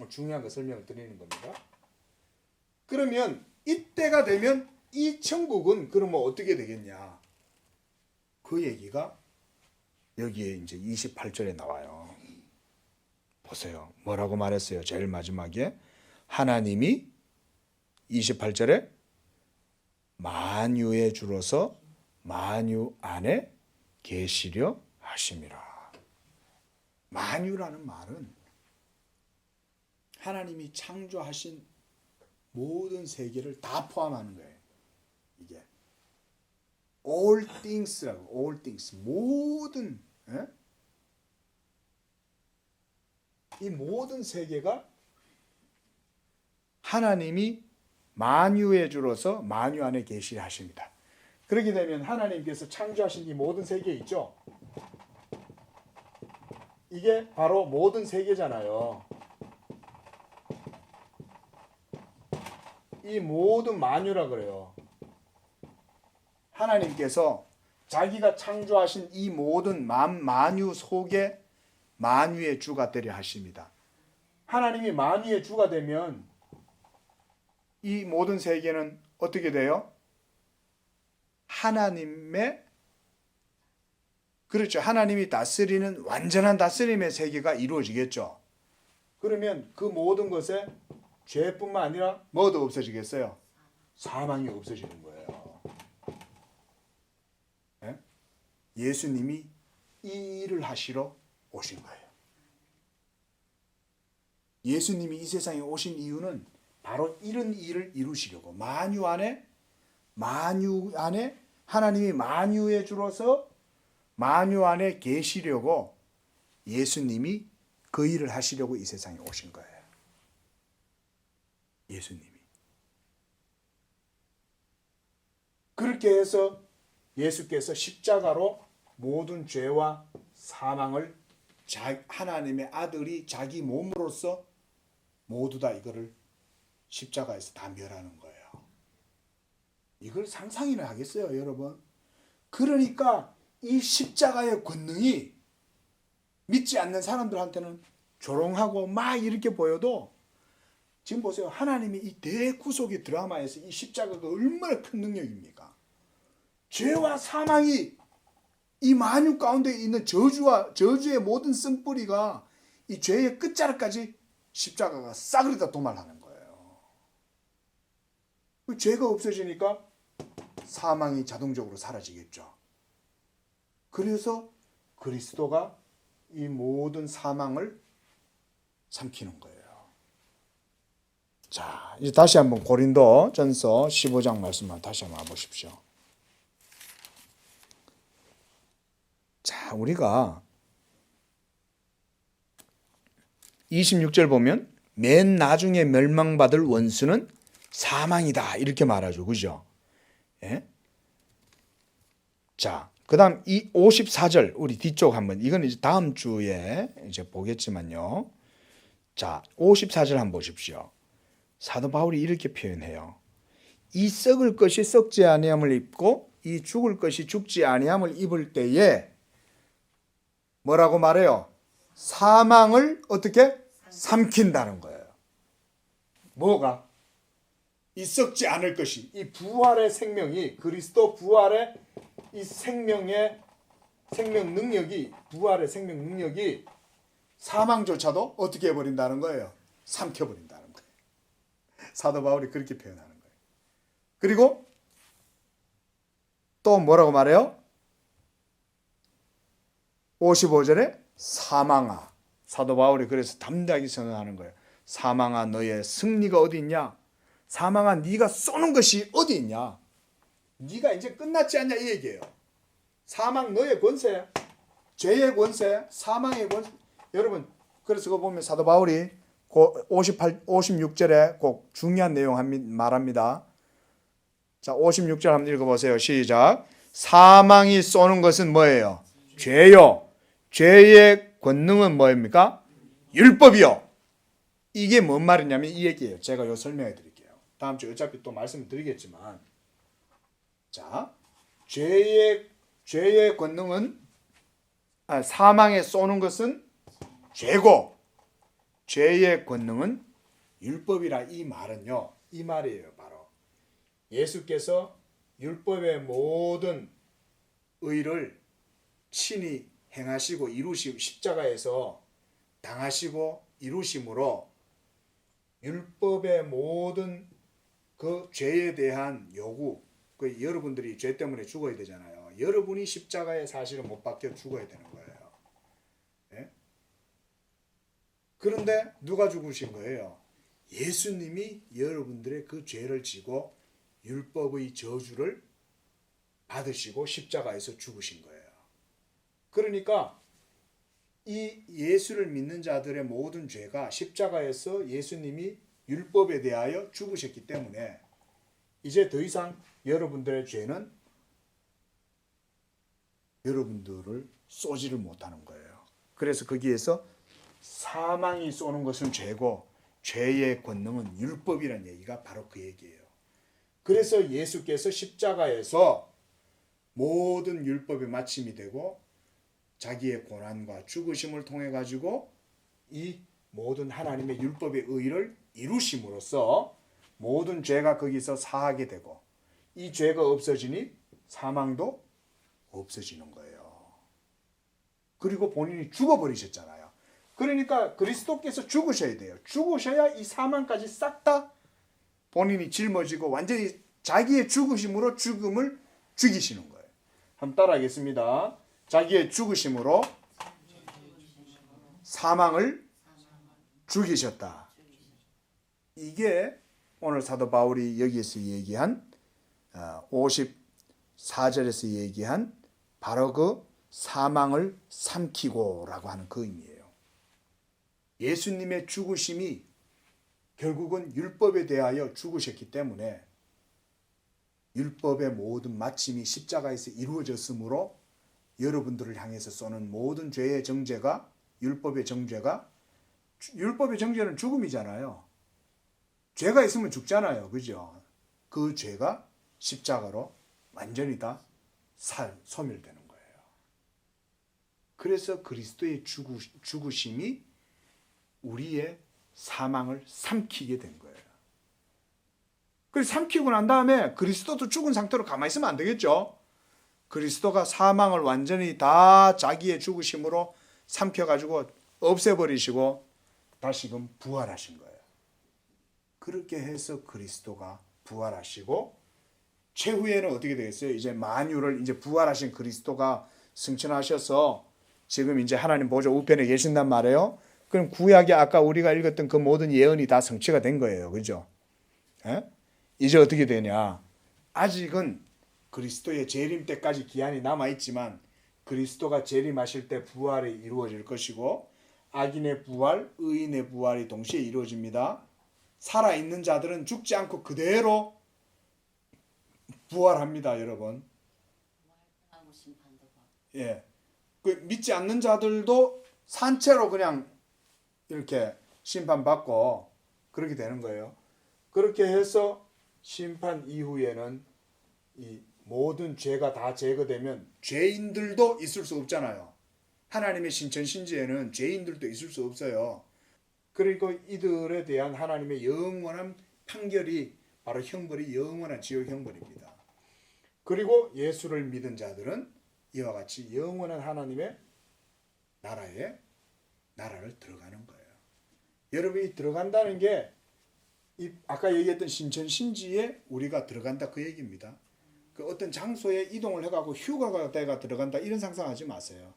중요한 거 설명을 드리는 겁니다. 그러면 이때가 되면 이 천국은 그러면 어떻게 되겠냐? 그 얘기가 여기에 이제 28절에 나와요. 보세요. 뭐라고 말했어요? 제일 마지막에 하나님이 28절에 만유의 주로서 만유 안에 계시려 하심이라. 만유라는 말은 하나님이 창조하신 모든 세계를 다 포함하는 거예요. 이게 all things라고, all things, 모든 이 모든 세계가 하나님이 만유의 주로서 만유 안에 계시려 하십니다. 그렇게 되면 하나님께서 창조하신 이 모든 세계 있죠? 이게 바로 모든 세계잖아요. 이 모든 만유라 그래요. 하나님께서 자기가 창조하신 이 모든 만유 속에 만유의 주가 되려 하십니다. 하나님이 만유의 주가 되면 이 모든 세계는 어떻게 돼요? 하나님의 그렇죠. 하나님이 다스리는 완전한 다스림의 세계가 이루어지겠죠. 그러면 그 모든 것에 죄뿐만 아니라 뭐도 없어지겠어요? 사망이 없어지는 거예요. 네? 예수님이 이 일을 하시러 오신 거예요. 예수님이 이 세상에 오신 이유는 바로 이런 일을 이루시려고 만유 안에 하나님이 만유의 주로서 만유 안에 계시려고 예수님이 그 일을 하시려고 이 세상에 오신 거예요. 예수님이. 그렇게 해서 예수께서 십자가로 모든 죄와 사망을 하나님의 아들이 자기 몸으로서 모두 다 이거를 십자가에서 다 멸하는 거예요. 이걸 상상이나 하겠어요, 여러분? 그러니까 이 십자가의 권능이 믿지 않는 사람들한테는 조롱하고 막 이렇게 보여도 지금 보세요. 하나님이 이 대구속의 드라마에서 이 십자가가 얼마나 큰 능력입니까? 죄와 사망이 이 만유 가운데 있는 저주의 모든 쓴뿌리가 이 죄의 끝자락까지 십자가가 싸그리다 도말하는 거예요. 그 죄가 없어지니까 사망이 자동적으로 사라지겠죠. 그래서 그리스도가 이 모든 사망을 삼키는 거예요. 자, 이제 다시 한번 고린도전서 15장 말씀만 다시 한번 보십시오. 자, 우리가 26절 보면 맨 나중에 멸망받을 원수는 사망이다 이렇게 말하죠. 그죠? 예? 자, 그다음 이 54절 우리 뒤쪽 한번 이건 이제 다음 주에 이제 보겠지만요. 자, 54절 한번 보십시오. 사도 바울이 이렇게 표현해요. 이 썩을 것이 썩지 아니함을 입고 이 죽을 것이 죽지 아니함을 입을 때에 뭐라고 말해요? 사망을 어떻게 삼킨다는 거예요. 뭐가? 이 썩지 않을 것이 이 부활의 생명이 그리스도 부활의 이 생명의 생명 능력이 부활의 생명 능력이 사망조차도 어떻게 해버린다는 거예요? 삼켜버린다는 거예요. 사도 바울이 그렇게 표현하는 거예요. 그리고 또 뭐라고 말해요? 55절에 사망아. 사도 바울이 그래서 담대하게 선언하는 거예요. 사망아 너의 승리가 어디 있냐? 사망아 네가 쏘는 것이 어디 있냐? 네가 이제 끝났지 않냐 이 얘기예요. 사망 너의 권세, 죄의 권세, 사망의 권세. 여러분 그래서 그거 보면 사도 바울이 56절에 꼭 중요한 내용 말합니다. 자, 56절 한번 읽어보세요. 시작. 사망이 쏘는 것은 뭐예요? 죄요. 죄의 권능은 뭐입니까? 율법이요. 이게 뭔 말이냐면 이 얘기예요. 제가 요 설명해 드릴게요. 다음 주에 어차피 또 말씀을 드리겠지만, 자, 죄의 권능은 사망에 쏘는 것은 죄고, 죄의 권능은 율법이라. 이 말은요, 이 말이에요. 바로 예수께서 율법의 모든 의를 친히 행하시고 이루시고 십자가에서 당하시고 이루심으로 율법의 모든 그 죄에 대한 요구, 그 여러분들이 죄 때문에 죽어야 되잖아요. 여러분이 십자가에 사실은 못 박혀 죽어야 되는 거예요. 예? 그런데 누가 죽으신 거예요? 예수님이 여러분들의 그 죄를 지고 율법의 저주를 받으시고 십자가에서 죽으신 거예요. 그러니까 이 예수를 믿는 자들의 모든 죄가 십자가에서 예수님이 율법에 대하여 죽으셨기 때문에 이제 더 이상 여러분들의 죄는 여러분들을 쏘지를 못하는 거예요. 그래서 거기에서 사망이 쏘는 것은 죄고 죄의 권능은 율법이라는 얘기가 바로 그 얘기예요. 그래서 예수께서 십자가에서 모든 율법의 마침이 되고 자기의 고난과 죽으심을 통해 가지고 이 모든 하나님의 율법의 의를 이루심으로써 모든 죄가 거기서 사하게 되고 이 죄가 없어지니 사망도 없어지는 거예요. 그리고 본인이 죽어버리셨잖아요. 그러니까 그리스도께서 죽으셔야 돼요. 죽으셔야 이 사망까지 싹 다 본인이 짊어지고 완전히 자기의 죽으심으로 죽음을 죽이시는 거예요. 한번 따라하겠습니다. 자기의 죽으심으로 사망을 죽이셨다. 이게 오늘 사도 바울이 여기에서 얘기한 54절에서 얘기한 바로 그 사망을 삼키고라고 하는 그 의미예요. 예수님의 죽으심이 결국은 율법에 대하여 죽으셨기 때문에 율법의 모든 마침이 십자가에서 이루어졌으므로 여러분들을 향해서 쏘는 모든 죄의 정죄가 율법의 정죄는 죽음이잖아요. 죄가 있으면 죽잖아요. 그죠? 그 죄가 십자가로 완전히 다 소멸되는 거예요. 그래서 그리스도의 죽으심이 우리의 사망을 삼키게 된 거예요. 그래서 삼키고 난 다음에 그리스도도 죽은 상태로 가만히 있으면 안 되겠죠. 그리스도가 사망을 완전히 다 자기의 죽으심으로 삼켜가지고 없애버리시고 다시금 부활하신 거예요. 그렇게 해서 그리스도가 부활하시고 최후에는 어떻게 되겠어요? 이제 만유를 이제 부활하신 그리스도가 승천하셔서 지금 이제 하나님 보좌 우편에 계신단 말이에요. 그럼 구약에 아까 우리가 읽었던 그 모든 예언이 다 성취가 된 거예요. 그죠? 예? 이제 어떻게 되냐? 아직은 그리스도의 재림 때까지 기한이 남아있지만 그리스도가 재림하실 때 부활이 이루어질 것이고 악인의 부활, 의인의 부활이 동시에 이루어집니다. 살아있는 자들은 죽지 않고 그대로 부활합니다. 여러분. 예, 그 믿지 않는 자들도 산채로 그냥 이렇게 심판받고 그렇게 되는 거예요. 그렇게 해서 심판 이후에는 이 모든 죄가 다 제거되면 죄인들도 있을 수 없잖아요. 하나님의 신천신지에는 죄인들도 있을 수 없어요. 그리고 이들에 대한 하나님의 영원한 판결이 바로 형벌이 영원한 지옥 형벌입니다. 그리고 예수를 믿은 자들은 이와 같이 영원한 하나님의 나라를 들어가는 거예요. 여러분이 들어간다는 게 아까 얘기했던 신천신지에 우리가 들어간다 그 얘기입니다. 그 어떤 장소에 이동을 해가고 휴가가 돼가 들어간다 이런 상상하지 마세요.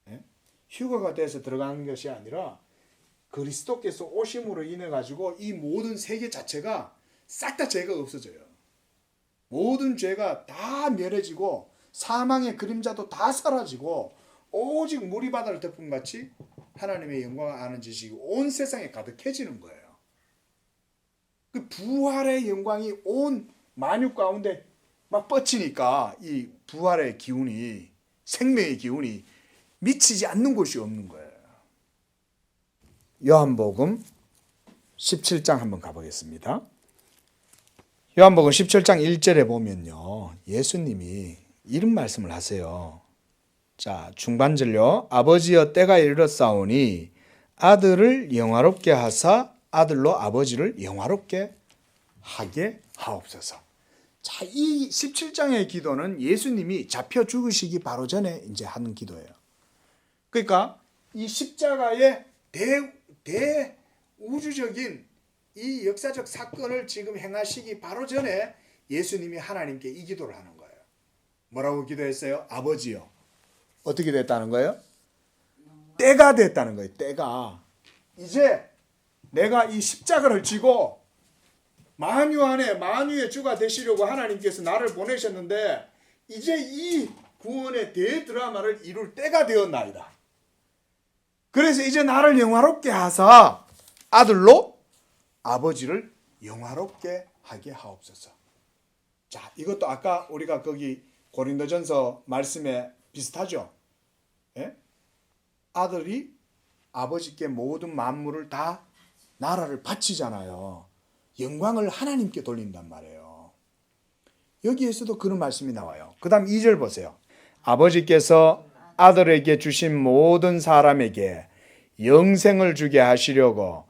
네? 휴가가 돼서 들어가는 것이 아니라 그리스도께서 오심으로 인해 가지고 이 모든 세계 자체가 싹 다 죄가 없어져요. 모든 죄가 다 멸해지고 사망의 그림자도 다 사라지고 오직 무리바다를 덮은 같이 하나님의 영광을 아는 지식이 온 세상에 가득해지는 거예요. 그 부활의 영광이 온 만육 가운데 막 뻗치니까 이 부활의 기운이, 생명의 기운이 미치지 않는 곳이 없는 거예요. 요한복음 17장 한번 가보겠습니다. 요한복음 17장 1절에 보면요, 예수님이 이런 말씀을 하세요. 자, 중반절요. 아버지여 때가 이르렀사오니 아들을 영화롭게 하사 아들로 아버지를 영화롭게 하게 하옵소서. 자, 이 17장의 기도는 예수님이 잡혀 죽으시기 바로 전에 이제 하는 기도예요. 그러니까 이 십자가의 대우주적인 이 역사적 사건을 지금 행하시기 바로 전에 예수님이 하나님께 이 기도를 하는 거예요. 뭐라고 기도했어요? 아버지요. 어떻게 됐다는 거예요? 때가 됐다는 거예요. 때가. 이제 내가 이 십자가를 지고 만유 안에 만유의 주가 되시려고 하나님께서 나를 보내셨는데 이제 이 구원의 대드라마를 이룰 때가 되었나이다. 그래서 이제 나를 영화롭게 하사 아들로 아버지를 영화롭게 하게 하옵소서. 자, 이것도 아까 우리가 거기 고린도전서 말씀에 비슷하죠. 예? 아들이 아버지께 모든 만물을 다 나라를 바치잖아요. 영광을 하나님께 돌린단 말이에요. 여기에서도 그런 말씀이 나와요. 그 다음 2절 보세요. 아버지께서 아들에게 주신 모든 사람에게 영생을 주게 하시려고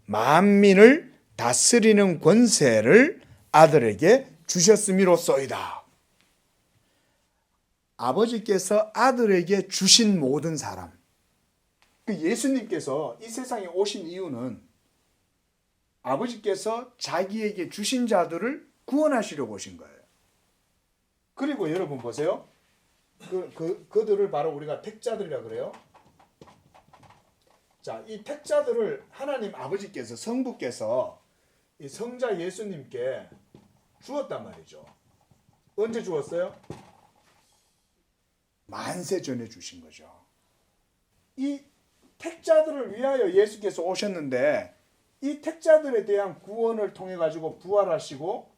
만민을 다스리는 권세를 아들에게 주셨음이로소이다. 아버지께서 아들에게 주신 모든 사람. 예수님께서 이 세상에 오신 이유는 아버지께서 자기에게 주신 자들을 구원하시려고 오신 거예요. 그리고 여러분 보세요. 그들을 바로 우리가 택자들이라고 그래요. 자, 이 택자들을 하나님 아버지께서, 성부께서 이 성자 예수님께 주었단 말이죠. 언제 주었어요? 만세 전에 주신 거죠. 이 택자들을 위하여 예수께서 오셨는데 이 택자들에 대한 구원을 통해 가지고 부활하시고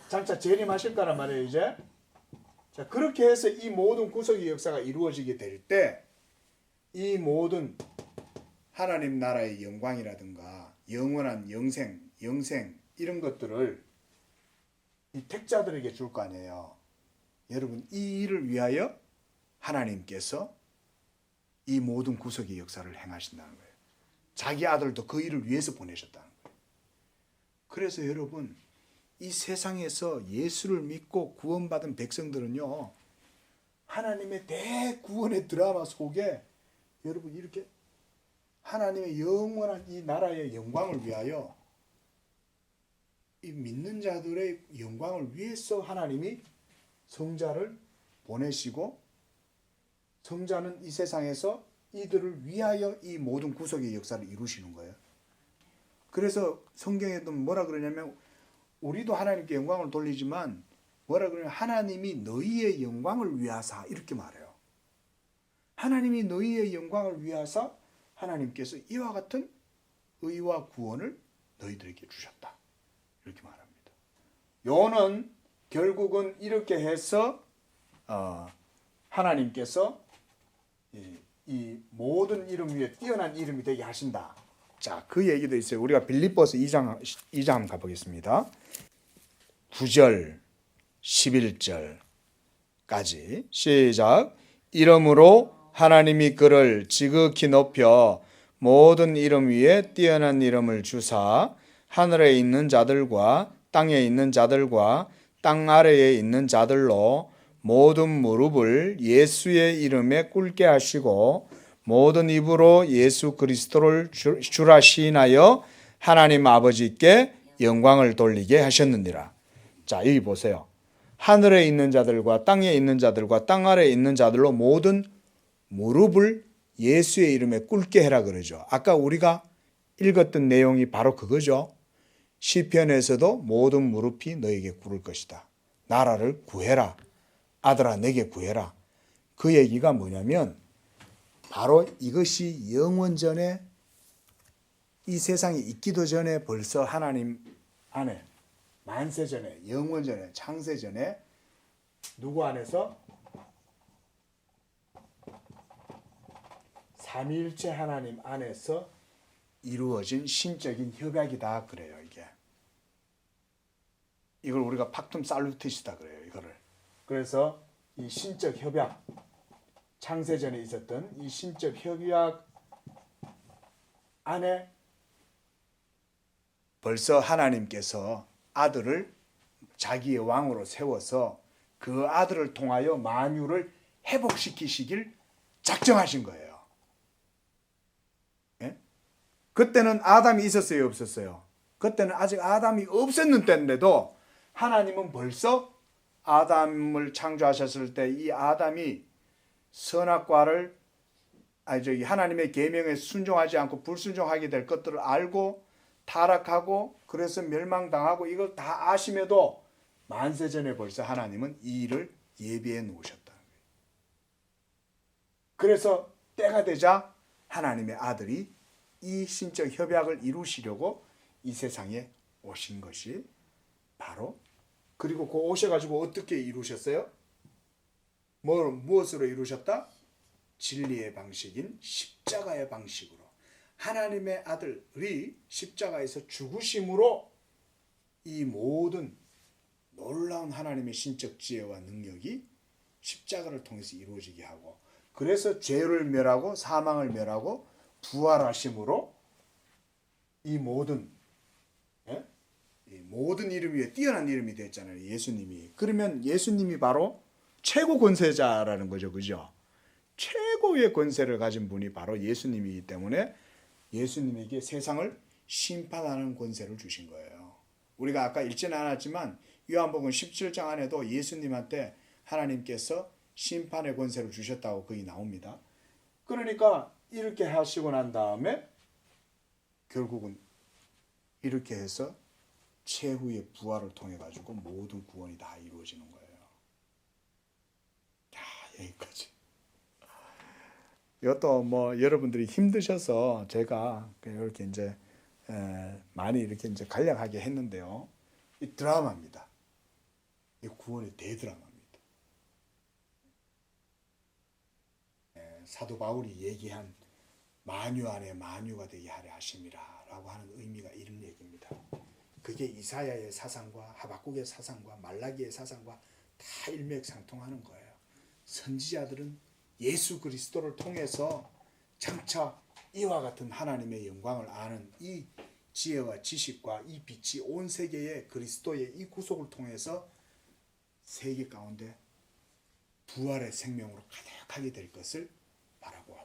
장차 재림하실 거란 말이에요, 이제. 자, 그렇게 해서 이 모든 구속의 역사가 이루어지게 될 때 이 모든 하나님 나라의 영광이라든가 영원한 영생 이런 것들을 이 택자들에게 줄 거 아니에요. 여러분, 이 일을 위하여 하나님께서 이 모든 구속의 역사를 행하신다는 거예요. 자기 아들도 그 일을 위해서 보내셨다는 거예요. 그래서 여러분, 이 세상에서 예수를 믿고 구원받은 백성들은요, 하나님의 대구원의 드라마 속에 여러분 이렇게 하나님의 영원한 이 나라의 영광을 위하여 이 믿는 자들의 영광을 위해서 하나님이 성자를 보내시고 성자는 이 세상에서 이들을 위하여 이 모든 구속의 역사를 이루시는 거예요. 그래서 성경에도 뭐라 그러냐면 우리도 하나님께 영광을 돌리지만 뭐라 그러냐면 하나님이 너희의 영광을 위하사 이렇게 말해요. 하나님이 너희의 영광을 위하사 하나님께서 이와 같은 의와 구원을 너희들에게 주셨다. 이렇게 말합니다. 요는 결국은 이렇게 해서 하나님께서 이 모든 이름 위에 뛰어난 이름이 되게 하신다. 자, 그 얘기도 있어요. 우리가 빌립보서 2장 한번 가보겠습니다. 9절, 11절까지 시작. 이러므로 하나님이 그를 지극히 높여 모든 이름 위에 뛰어난 이름을 주사 하늘에 있는 자들과 땅에 있는 자들과 땅 아래에 있는 자들로 모든 무릎을 예수의 이름에 꿇게 하시고 모든 입으로 예수 그리스도를 주라 시인하여 하나님 아버지께 영광을 돌리게 하셨느니라. 자, 여기 보세요. 하늘에 있는 자들과 땅에 있는 자들과 땅 아래에 있는 자들로 모든 무릎을 예수의 이름에 꿇게 해라 그러죠. 아까 우리가 읽었던 내용이 바로 그거죠. 시편에서도 모든 무릎이 너에게 꿇을 것이다. 나라를 구해라. 아들아 내게 구해라. 그 얘기가 뭐냐면 바로 이것이 영원전에 이 세상에 있기도 전에 벌써 하나님 안에 만세전에 영원전에 창세전에 누구 안에서 삼위일체 하나님 안에서 이루어진 신적인 협약이다 그래요. 이걸 우리가 팍툼 살루티시다 그래요. 이거를. 그래서 이 신적 협약, 창세전에 있었던 이 신적 협약 안에 벌써 하나님께서 아들을 자기의 왕으로 세워서 그 아들을 통하여 만유를 회복시키시길 작정하신 거예요. 예? 그때는 아담이 있었어요, 없었어요? 그때는 아직 아담이 없었는 때인데도 하나님은 벌써 아담을 창조하셨을 때 이 아담이 선악과를 하나님의 계명에 순종하지 않고 불순종하게 될 것들을 알고 타락하고 그래서 멸망당하고 이걸 다 아심에도 만세전에 벌써 하나님은 이 일을 예비해 놓으셨다는 거예요. 그래서 때가 되자 하나님의 아들이 이 신적 협약을 이루시려고 이 세상에 오신 것이 바로, 그리고 그 오셔가지고 어떻게 이루셨어요? 무엇으로 이루셨다? 진리의 방식인 십자가의 방식으로 하나님의 아들이 십자가에서 죽으심으로 이 모든 놀라운 하나님의 신적 지혜와 능력이 십자가를 통해서 이루어지게 하고, 그래서 죄를 멸하고 사망을 멸하고 부활하심으로 이 모든 이름 위에 뛰어난 이름이 됐잖아요. 예수님이. 그러면 예수님이 바로 최고 권세자라는 거죠. 그죠? 최고의 권세를 가진 분이 바로 예수님이기 때문에 예수님에게 세상을 심판하는 권세를 주신 거예요. 우리가 아까 읽지는 않았지만 요한복음 17장 안에도 예수님한테 하나님께서 심판의 권세를 주셨다고 거기 나옵니다. 그러니까 이렇게 하시고 난 다음에 결국은 이렇게 해서 최후의 부활을 통해 가지고 모든 구원이 다 이루어지는 거예요. 자, 여기까지. 이것도 뭐 여러분들이 힘드셔서 제가 이렇게 이제 많이 이렇게 이제 간략하게 했는데요. 이 드라마입니다. 이 구원의 대드라마입니다. 사도 바울이 얘기한 만유 안에 만유가 되게 하려 하심이라라고 하는 의미가 이런 얘기입니다. 그게 이사야의 사상과 하박국의 사상과 말라기의 사상과 다 일맥상통하는 거예요. 선지자들은 예수 그리스도를 통해서 장차 이와 같은 하나님의 영광을 아는 이 지혜와 지식과 이 빛이 온 세계에 그리스도의 이 구속을 통해서 세계 가운데 부활의 생명으로 가득하게 될 것을 말하고